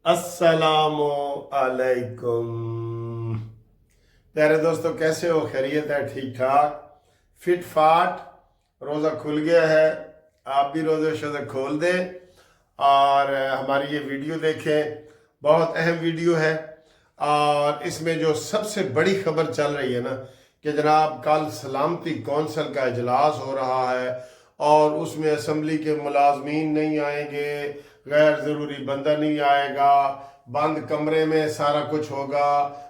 अस्सलामु अलैकुम। प्यारे दोस्तों, कैसे हो? खैरियत है? ठीक ठाक, फिट फाट। रोज़ा खुल गया है, आप भी रोज़े शोज़े खोल दें और हमारी ये वीडियो देखें। बहुत अहम वीडियो है और इसमें जो सबसे बड़ी खबर चल रही है ना कि जनाब कल सलामती कौंसिल का इजलास हो रहा है और उसमें असम्बली के मुलाजमीन नहीं आएंगे, गैर ज़रूरी बंदा नहीं आएगा, बंद कमरे में सारा कुछ होगा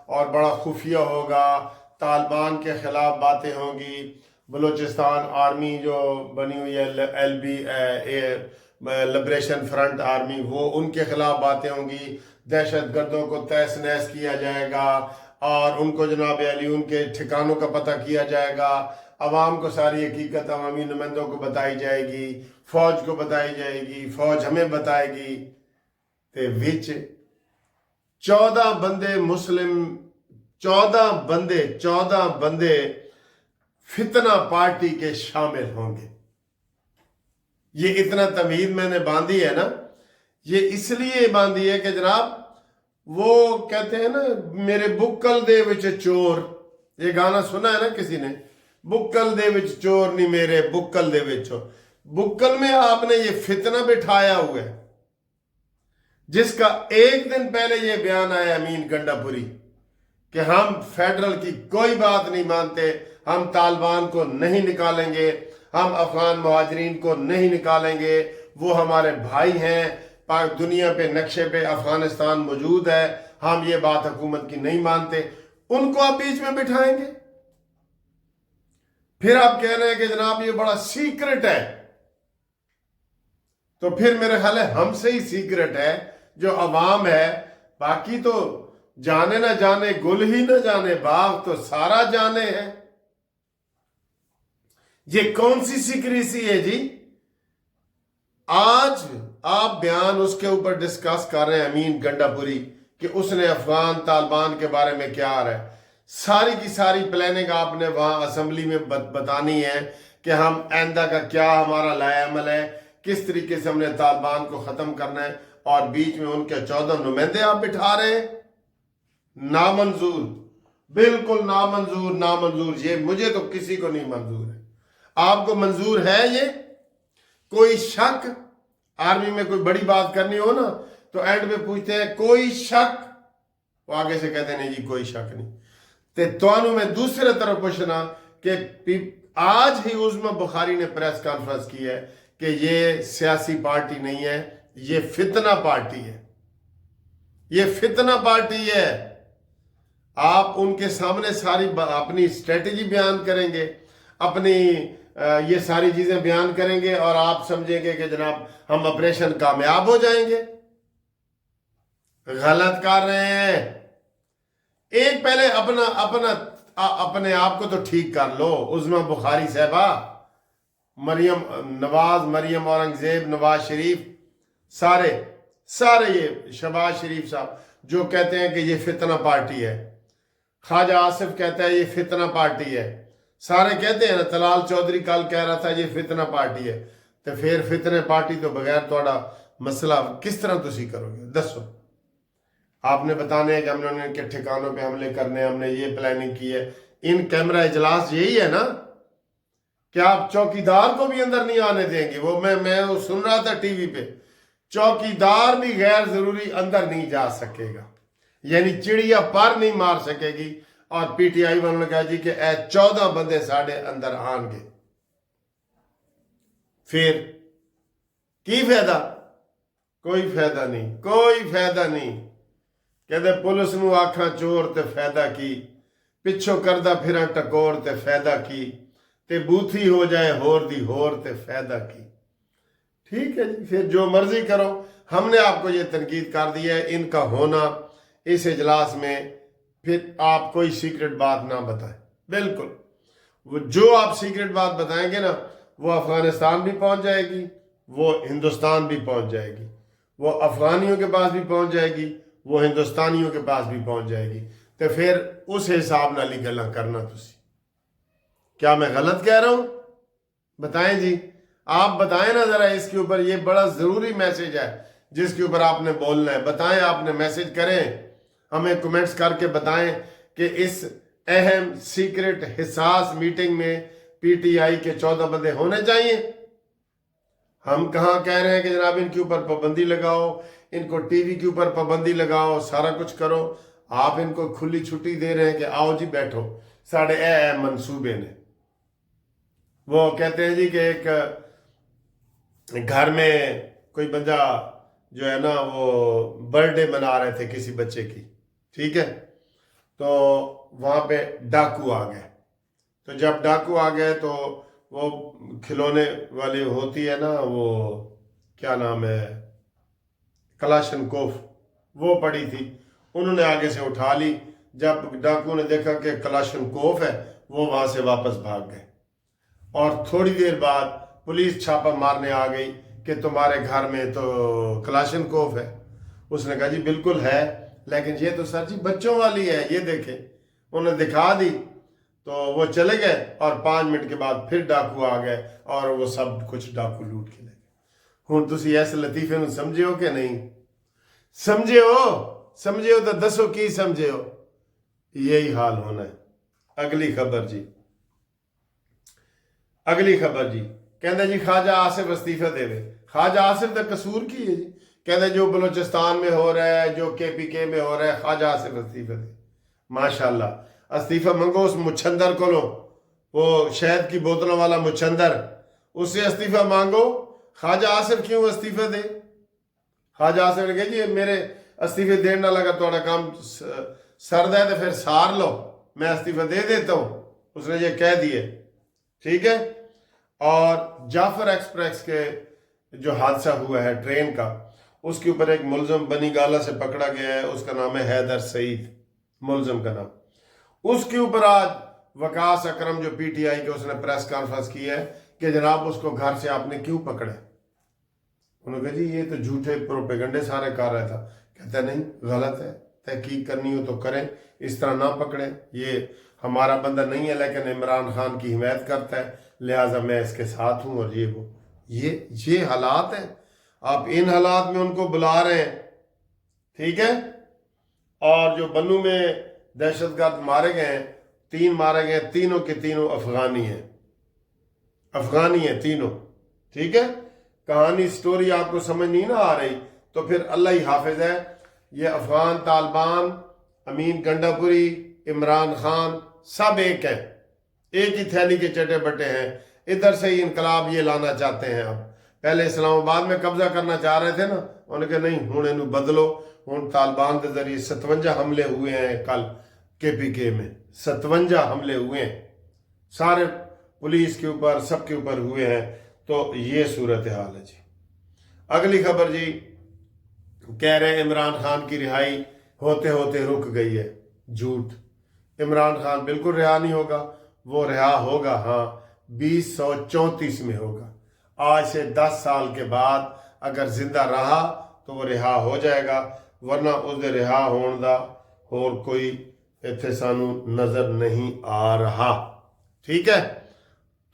और बड़ा खुफिया होगा। तालिबान के ख़िलाफ़ बातें होंगी, बलूचिस्तान आर्मी जो बनी हुई है LB लिबरेशन फ्रंट आर्मी, वो उनके ख़िलाफ़ बातें होंगी। दहशत गर्दों को तहस नहस किया जाएगा और उनको जनाब अली उनके ठिकानों का पता किया जाएगा। अवाम को सारी हकीकत अवामी नुमाइंदों को बताई जाएगी, फौज को बताई जाएगी, फौज हमें बताएगी। ते विच 14 बंदे मुस्लिम, 14 बंदे फितना पार्टी के शामिल होंगे। ये इतना तमीज मैंने बांधी है ना, ये इसलिए बांधी है कि जनाब वो कहते हैं ना, मेरे बुक्कल दे विच चोर, ये गाना सुना है ना किसी ने, बुक्कल दे विच चोर नहीं मेरे बुक्कल दे विच चोर। बुक्कल में आपने ये फितना बिठाया हुआ है, जिसका एक दिन पहले ये बयान आया अमीन गंडापुरी कि हम फेडरल की कोई बात नहीं मानते, हम तालिबान को नहीं निकालेंगे, हम अफगान मुहाजिरीन को नहीं निकालेंगे, वो हमारे भाई हैं, पाक दुनिया पे नक्शे पे अफगानिस्तान मौजूद है, हम ये बात हुकूमत की नहीं मानते। उनको आप बीच में बिठाएंगे, फिर आप कह रहे हैं कि जनाब ये बड़ा सीक्रेट है। तो फिर मेरे ख्याल है हमसे ही सीक्रेट है जो अवाम है, बाकी तो जाने ना जाने गुल ही ना जाने बाग, तो सारा जाने है। ये कौन सी सीक्रेसी है जी? आज आप बयान उसके ऊपर डिस्कस कर रहे हैं अमीन गंडापुरी कि उसने अफगान तालिबान के बारे में क्या आ रहा है। सारी की सारी प्लानिंग आपने वहां असेंबली में बतानी है कि हम आइंदा का क्या हमारा लाया अमल है, किस तरीके से हमने तालिबान को खत्म करना है, और बीच में उनके 14 नुमाइंदे आप बिठा रहे हैं। नामंजूर, बिल्कुल नामंजूर, नामंजूर। ये मुझे तो किसी को नहीं मंजूर है। आपको मंजूर है ये? कोई शक? आर्मी में कोई बड़ी बात करनी हो ना तो एंड में पूछते हैं कोई शक, वो आगे से कहते नहीं जी कोई शक नहीं। ते तुहानू मैं दूसरे तरफ पूछना कि आज ही उस्मा बुखारी ने प्रेस कॉन्फ्रेंस की है कि ये सियासी पार्टी नहीं है, ये फितना पार्टी है, ये फितना पार्टी है। आप उनके सामने सारी अपनी स्ट्रेटेजी बयान करेंगे, अपनी ये सारी चीजें बयान करेंगे और आप समझेंगे कि जनाब हम ऑपरेशन कामयाब हो जाएंगे। गलत कर रहे हैं। एक पहले अपने आप को तो ठीक कर लो। उस्मा बुखारी साहबा, मरियम नवाज, मरियम औरंगजेब, नवाज शरीफ, सारे ये शहबाज शरीफ साहब जो कहते हैं कि ये फितना पार्टी है, ख्वाजा आसिफ कहता है ये फितना पार्टी है, सारे कहते हैं ना, तलाल चौधरी कल कह रहा था ये फितना पार्टी है। तो फिर फितने पार्टी तो बगैर थोड़ा मसला किस तरह तुसी करोगे? दसो। आपने बताने हैं कि हमने उनके ठिकानों पे हमले करने, हमने ये प्लानिंग की है। इन कैमरा इजलास यही है ना कि आप चौकीदार को भी अंदर नहीं आने देंगे। वो मैं सुन रहा था टीवी पे, चौकीदार भी गैर जरूरी अंदर नहीं जा सकेगा, यानी चिड़िया पर नहीं मार सकेगी। और PTI वालों ने कहा जी कि 14 बंदे साढ़े अंदर आएंगे। फिर की फायदा? कोई फायदा नहीं, कोई फायदा नहीं। कहते पुलिस नू आखा चोर ते फायदा की, पिछो करदा फिरा टकोर ते फायदा की, ते बूथी हो जाए होर दी होर ते फायदा की। ठीक है जी, फिर जो मर्जी करो। हमने आपको ये तनकीद कर दी है इनका होना इस इजलास में। फिर आप कोई सीक्रेट बात ना बताएं, बिल्कुल। वो जो आप सीक्रेट बात बताएंगे ना, वो अफगानिस्तान भी पहुंच जाएगी, वो हिंदुस्तान भी पहुंच जाएगी, वो अफगानियों के पास भी पहुंच जाएगी, वो हिंदुस्तानियों के पास भी पहुंच जाएगी। तो फिर उस हिसाब नाल ही गल्लां करना तुसी। क्या मैं गलत कह रहा हूं? बताएं जी, आप बताएं ना जरा इसके ऊपर। ये बड़ा जरूरी मैसेज है जिसके ऊपर आपने बोलना है। बताएं, आपने मैसेज करें, हमें कमेंट्स करके बताएं कि इस अहम सीक्रेट हिसास मीटिंग में पीटीआई के 14 बंदे होने चाहिए। हम कहाँ कह रहे हैं कि जनाब इनके ऊपर पाबंदी लगाओ, इनको टीवी के ऊपर पाबंदी लगाओ, सारा कुछ करो। आप इनको खुली छुट्टी दे रहे हैं कि आओ जी बैठो, साढ़े ए मंसूबे ने। वो कहते हैं जी कि एक घर में कोई बंदा जो है ना वो बर्थडे मना रहे थे किसी बच्चे की, ठीक है, तो वहाँ पे डाकू आ गए। तो जब डाकू आ गए तो वो खिलौने वाली होती है ना, वो क्या नाम है, कलाशनकोफ, वो पड़ी थी, उन्होंने आगे से उठा ली। जब डाकू ने देखा कि कलाशनकोफ है, वो वहाँ से वापस भाग गए। और थोड़ी देर बाद पुलिस छापा मारने आ गई कि तुम्हारे घर में तो कलाशनकोफ है। उसने कहा जी बिल्कुल है, लेकिन ये तो सर जी बच्चों वाली है, ये देखें। उन्होंने दिखा दी तो वो चले गए और 5 मिनट के बाद फिर डाकू आ गए और वो सब कुछ डाकू लूट के ले गए। हुण तुसी इस लतीफे नूं समझे हो कि नहीं समझे हो? समझे हो तो दसो की समझे हो? यही हाल होना है। अगली खबर जी, अगली खबर जी, कहते जी ख्वाजा आसिफ अस्तीफा देवे। ख्वाजा आसिफ का कसूर की है जी? कहते जो बलूचिस्तान में हो रहा है, जो KPK में हो रहा है, ख्वाजा आसिफ अस्तीफा दे। माशाल्लाह, अस्तीफा मंगो उस मुछंदर को, लो वो शहद की बोतलों वाला मुछंदर, उससे अस्तीफा मांगो। ख्वाजा आसिफ क्यों अस्तीफा दे? ख्वाजा आसिफ ने कहा जी मेरे अस्तीफे देने ना लगा, थोड़ा काम सर्द है तो फिर सार लो, मैं अस्तीफा दे देता हूँ। उसने ये कह दिए, ठीक है। और जाफर एक्सप्रेस के जो हादसा हुआ है ट्रेन का, उसके ऊपर एक मुलजम बनी गाला से पकड़ा गया है, उसका नाम है हैदर सईद, मुलजम का नाम। उसके ऊपर आज वकास अकरम जो PTI के, उसने प्रेस कॉन्फ्रेंस की है कि जनाब उसको घर से आपने क्यों पकड़े। उन्होंने कहा जी ये तो झूठे प्रोपेगंडे सारे कर रहा था। कहता नहीं, गलत है, तहकीक करनी हो तो करें, इस तरह ना पकड़े, ये हमारा बंदा नहीं है, लेकिन इमरान खान की हिमायत करता है, लिहाजा मैं इसके साथ हूँ। और ये वो ये हालात हैं। आप इन हालात में उनको बुला रहे हैं, ठीक है। और जो बन्नू में दहशतगर्द मारे गए हैं, 3 मारे गए, तीनों के तीनों अफगानी हैं, अफगानी हैं तीनों, ठीक है। कहानी स्टोरी आपको समझ नहीं ना आ रही तो फिर अल्लाह ही हाफिज है। ये अफगान तालिबान, अमीन गंडापुरी, इमरान खान सब एक हैं, एक ही थैली के चटे बटे हैं। इधर से ही इनकलाब ये लाना चाहते हैं। अब पहले इस्लामाबाद में कब्जा करना चाह रहे थे ना, उन्होंने कहा नहीं हुण इनू बदलो। हुण तालिबान के जरिए 57 हमले हुए हैं, कल KPK में 57 हमले हुए हैं, सारे पुलिस के ऊपर सबके ऊपर हुए हैं। तो ये सूरत हाल है जी। अगली खबर जी, कह रहे हैं इमरान खान की रिहाई होते होते रुक गई है। झूठ, इमरान खान बिल्कुल रिहा नहीं होगा। वो रिहा होगा, हाँ, 2034 में होगा। आज से 10 साल के बाद अगर जिंदा रहा तो वो रिहा हो जाएगा, वरना उसके रिहा होने का होर कोई इत्थे सानू नजर नहीं आ रहा, ठीक है।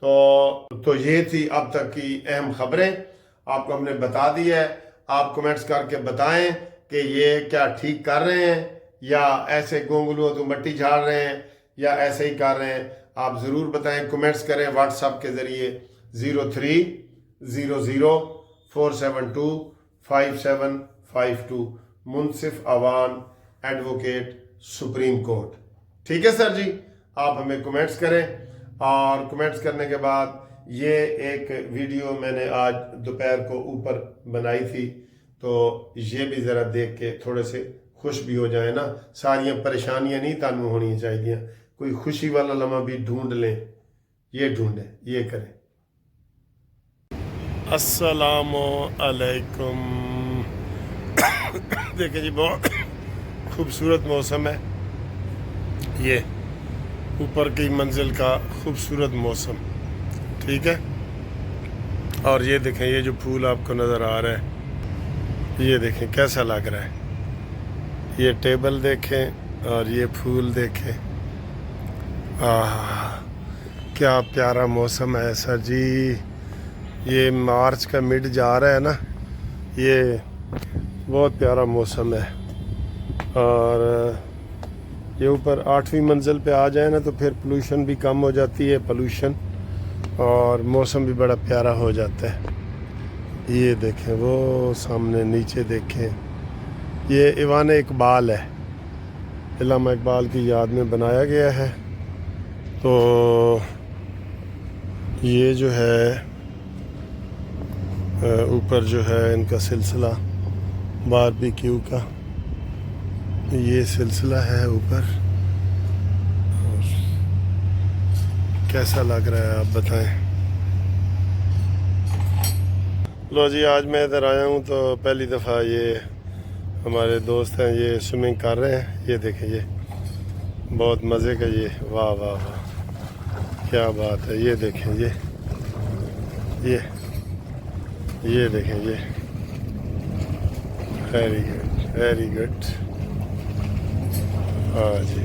तो ये थी अब तक की अहम खबरें, आपको हमने बता दी है। आप कमेंट्स करके बताएं कि ये क्या ठीक कर रहे हैं या ऐसे गोंगलू तो मट्टी झाड़ रहे हैं या ऐसे ही कर रहे हैं। आप ज़रूर बताएं, कमेंट्स करें व्हाट्सएप के ज़रिए 030047255752 मुनसिफ अवान एडवोकेट सुप्रीम कोर्ट, ठीक है सर जी। आप हमें कमेंट्स करें और कमेंट्स करने के बाद ये एक वीडियो मैंने आज दोपहर को ऊपर बनाई थी, तो ये भी ज़रा देख के थोड़े से खुश भी हो जाए ना। सारियां परेशानियां नहीं तानू होनी चाहिए, कोई खुशी वाला लम्हा भी ढूंढ लें, ये ढूंढें, ये करें। अस्सलामु अलैकुम। देखिए जी बहुत खूबसूरत मौसम है, ये ऊपर की मंजिल का खूबसूरत मौसम, ठीक है। और ये देखें, ये जो फूल आपको नज़र आ रहा है, ये देखें कैसा लग रहा है। ये टेबल देखें और ये फूल देखें, क्या प्यारा मौसम है सर जी। ये मार्च का मिड जा रहा है ना, ये بہت پیارا موسم ہے. اور یہ اوپر 8ویں منزل پہ آ جائے نا تو پھر پولوشن بھی کم ہو جاتی ہے، پولوشن، اور موسم بھی بڑا پیارا ہو جاتا ہے. یہ دیکھیں وہ سامنے نیچے دیکھیں، یہ ایوان اقبال ہے، علامہ اقبال کی یاد میں بنایا گیا ہے. تو یہ جو ہے اوپر جو ہے ان کا سلسلہ باربیکیو کا، یہ سلسلہ ہے اوپر. اور کیسا لگ رہا ہے آپ بتائیں. لو جی، آج میں ادھر آیا ہوں تو پہلی دفعہ یہ ہمارے دوست ہیں، یہ سوئمنگ کر رہے ہیں. یہ دیکھیں، یہ بہت مزے کا، یہ واہ واہ واہ کیا بات ہے. یہ دیکھیں، یہ دیکھیں، یہ ویری گڈ، ویری گڈ. ہاں جی.